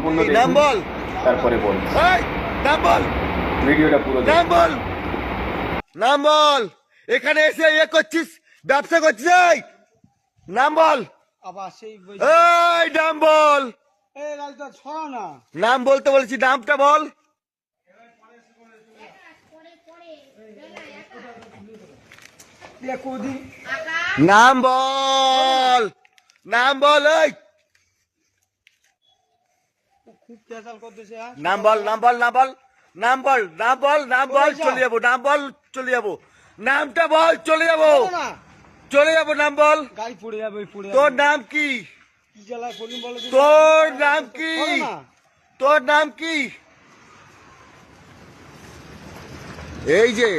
সম্পূর্ণ নাম দেখুন, বল, তারপরে বল। নাম বল, ভিডিওটা পুরো নাম দেখুন। বল, নাম বল। এখানে এসে করছিস, ব্যবসা করছিস, নাম বল। আবার সেই নাম বল। ছড়া না, নাম বলতে বলেছি, নামটা বল। নাম বল, নাম বল। খুব পেশাল করতেছে। নাম বল, নাম বল, নাম বল, নাম বল, নাম বল, নাম বল, চলে যাবো, নাম বল, চলে যাবো, নামটা বল, চলে যাবো, চলে যাবো, নাম বল। গাড়ি পড়ে যাবে, পড়ে তোর নাম কি? কি জেলায় বলুন বলো? তোর নাম কি? তোর নাম কি? এই যে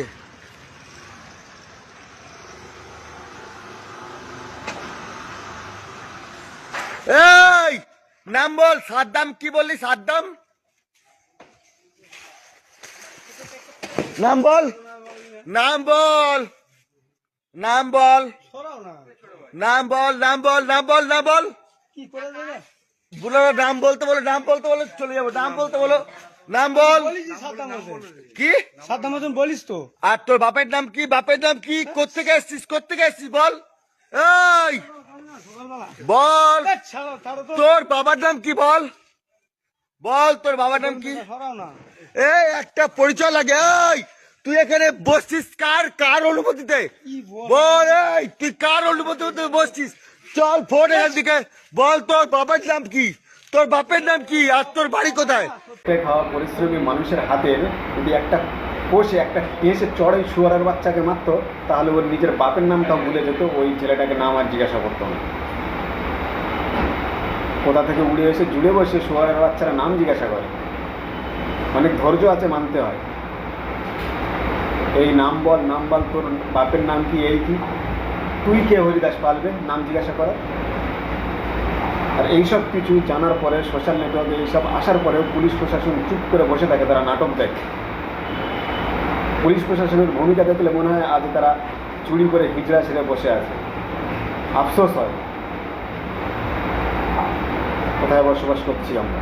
এই নাম বল। সাদ্দাম কি বললি? সাদ্দাম নাম বল, নাম বল, নাম বল, ছড়াও না, নাম বল, নাম বল, নাম বল, নাম বল। কি করে দেবে? বলো নাম বলতে বলো, নাম বলতে বলো, চলে যাবো, নাম বলতে বলো, নাম বল। বলিস সাদ্দাম হোসেন, কি সাদ্দাম হোসেন বলিস তো? আর তোর বাপের নাম কি? বাপের নাম কি? কোত্থেকে এসছিস? কোত্থেকে এসছিস বল। এই বল, ছাড়ো ছাড়ো তো, তোর বাবার নাম কি বল, বল তোর বাবার নাম কি? ছড়াও না। এই একটা পরিচয় লাগে। এই তুই এখানে বসছিস কার কার অনুমতিতে? কি বল? বল, এই তুই কার অনুমতিতে বসছিস? চল ফোন এখান থেকে, বল তোর বাবার নাম কি, তোর বাপের নাম কি, আর তোর বাড়ি কোথায়? খাওয়া পরিশ্রমী মানুষের হাতের যদি একটা কষে একটা কেসে চড়ে শুয়ারের বাচ্চাকে মারতো, তাহলে ওর নিজের বাপের নামটাও ভুলে যেত, ওই ছেলেটাকে নাম আর জিজ্ঞাসা করতো না। কোথা থেকে উড়ে এসে জুড়ে বসে শুয়ারের বাচ্চারা নাম জিজ্ঞাসা করে। অনেক ধৈর্য আছে, মানতে হয়। এই নাম বল, নাম বল, তোর বাপের নাম কি, এই কি, তুই কে হরিদাস পালবে নাম জিজ্ঞাসা করা? আর এইসব কিছু জানার পরে সোশ্যাল নেটওয়ার্কে এইসব আসার পরেও পুলিশ প্রশাসন চুপ করে বসে থাকে, তারা নাটক দেখে। পুলিশ প্রশাসনের ভূমিকা দেখলে মনে হয় আজ তারা চুরি করে হিজড়া ছেড়ে বসে আছে। আফসোস হয়, কোথায় বসবাস করছি আমরা।